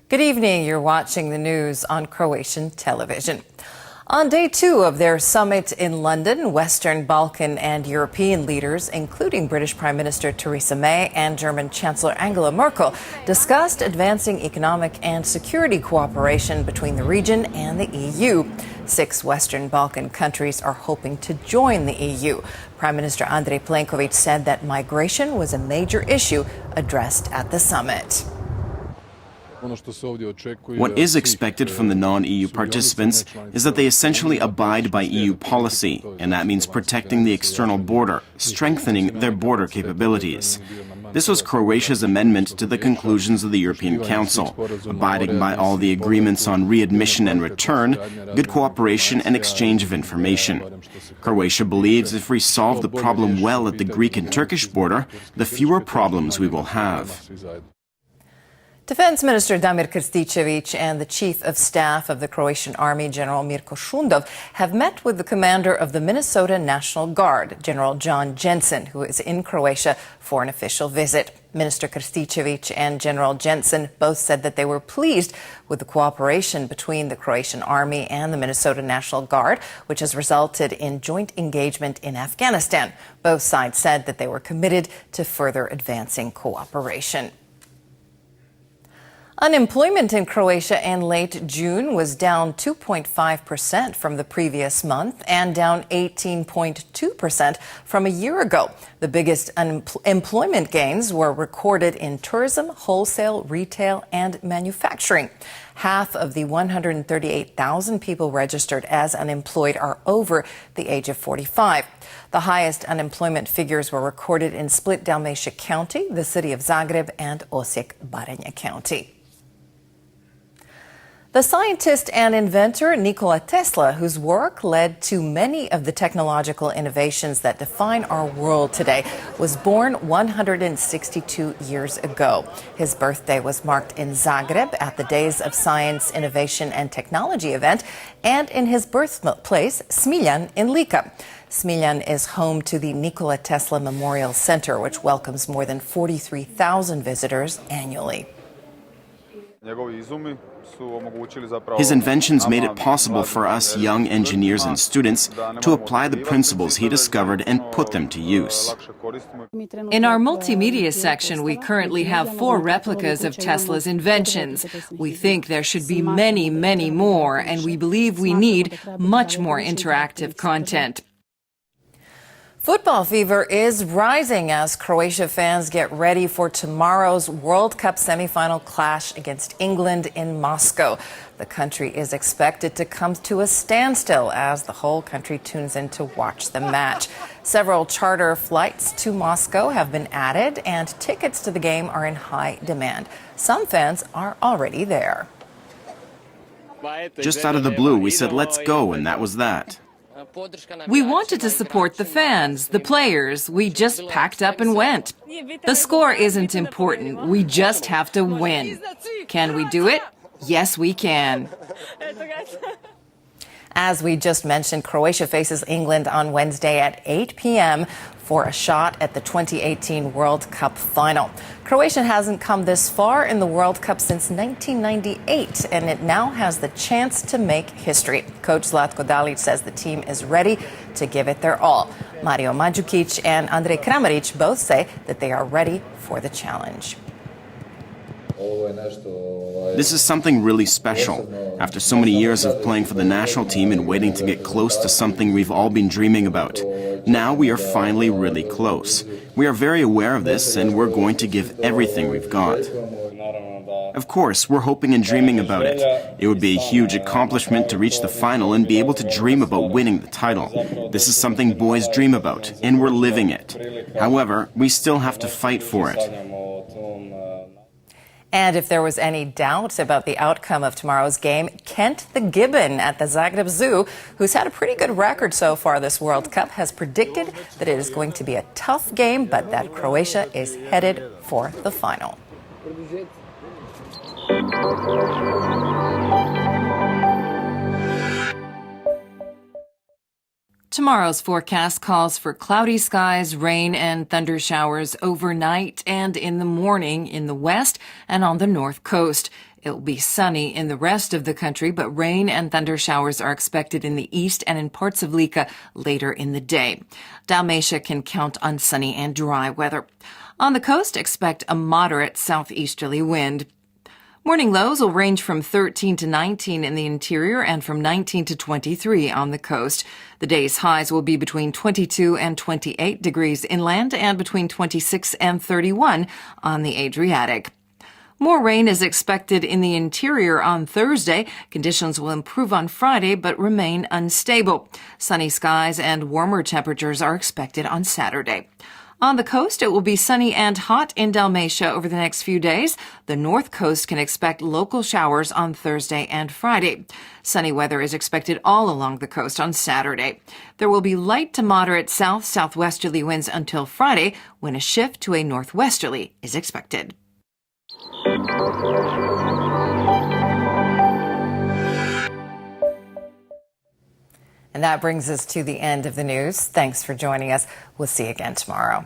Good evening. You're watching the news on Croatian television. On day 2 of their summit in London, Western Balkan and European leaders, including British Prime Minister Theresa May and German Chancellor Angela Merkel, discussed advancing economic and security cooperation between the region and the EU. 6 Western Balkan countries are hoping to join the EU. Prime Minister Andrej Plenković said that migration was a major issue addressed at the summit. What is expected from the non-EU participants is that they essentially abide by EU policy, and that means protecting the external border, strengthening their border capabilities. This was Croatia's amendment to the conclusions of the European Council, abiding by all the agreements on readmission and return, good cooperation and exchange of information. Croatia believes if we solve the problem well at the Greek and Turkish border, the fewer problems we will have. Defense Minister Damir Krstičević and the Chief of Staff of the Croatian Army, General Mirko Šundov, have met with the commander of the Minnesota National Guard, General John Jensen, who is in Croatia for an official visit. Minister Krstičević and General Jensen both said that they were pleased with the cooperation between the Croatian Army and the Minnesota National Guard, which has resulted in joint engagement in Afghanistan. Both sides said that they were committed to further advancing cooperation. Unemployment in Croatia in late June was down 2.5% from the previous month and down 18.2% from a year ago. The biggest employment gains were recorded in tourism, wholesale, retail, and manufacturing. Half of the 138,000 people registered as unemployed are over the age of 45. The highest unemployment figures were recorded in Split-Dalmatia County, the city of Zagreb, and Osijek-Baranja County. The scientist and inventor Nikola Tesla, whose work led to many of the technological innovations that define our world today, was born 162 years ago. His birthday was marked in Zagreb at the Days of Science, Innovation and Technology event and in his birthplace, Smiljan in Lika. Smiljan is home to the Nikola Tesla Memorial Center, which welcomes more than 43,000 visitors annually. His inventions made it possible for us young engineers and students to apply the principles he discovered and put them to use. In our multimedia section, we currently have 4 replicas of Tesla's inventions. We think there should be many, many more, and we believe we need much more interactive content. Football fever is rising as Croatia fans get ready for tomorrow's World Cup semifinal clash against England in Moscow. The country is expected to come to a standstill as the whole country tunes in to watch the match. Several charter flights to Moscow have been added, and tickets to the game are in high demand. Some fans are already there. Just out of the blue, we said, let's go, and that was that. We wanted to support the fans, the players. We just packed up and went. The score isn't important. We just have to win. Can we do it? Yes, we can. As we just mentioned, Croatia faces England on Wednesday at 8 p.m. for a shot at the 2018 World Cup final. Croatia hasn't come this far in the World Cup since 1998, and it now has the chance to make history. Coach Zlatko Dalic says the team is ready to give it their all. Mario Mandžukić and Andrej Kramarić both say that they are ready for the challenge. This is something really special. After so many years of playing for the national team and waiting to get close to something we've all been dreaming about, now we are finally really close. We are very aware of this, and we're going to give everything we've got. Of course, we're hoping and dreaming about it. It would be a huge accomplishment to reach the final and be able to dream about winning the title. This is something boys dream about, and we're living it. However, we still have to fight for it. And if there was any doubt about the outcome of tomorrow's game, Kent the Gibbon at the Zagreb Zoo, who's had a pretty good record so far this World Cup, has predicted that it is going to be a tough game, but that Croatia is headed for the final. Tomorrow's forecast calls for cloudy skies, rain and thunder showers overnight and in the morning in the west and on the north coast. It will be sunny in the rest of the country, but rain and thunder showers are expected in the east and in parts of Lika later in the day. Dalmatia can count on sunny and dry weather. On the coast, expect a moderate southeasterly wind. Morning lows will range from 13 to 19 in the interior and from 19 to 23 on the coast. The day's highs will be between 22 and 28 degrees inland and between 26 and 31 on the Adriatic. More rain is expected in the interior on Thursday. Conditions will improve on Friday but remain unstable. Sunny skies and warmer temperatures are expected on Saturday. On the coast, it will be sunny and hot in Dalmatia over the next few days. The north coast can expect local showers on Thursday and Friday. Sunny weather is expected all along the coast on Saturday. There will be light to moderate south-southwesterly winds until Friday, when a shift to a northwesterly is expected. And that brings us to the end of the news. Thanks for joining us. We'll see you again tomorrow.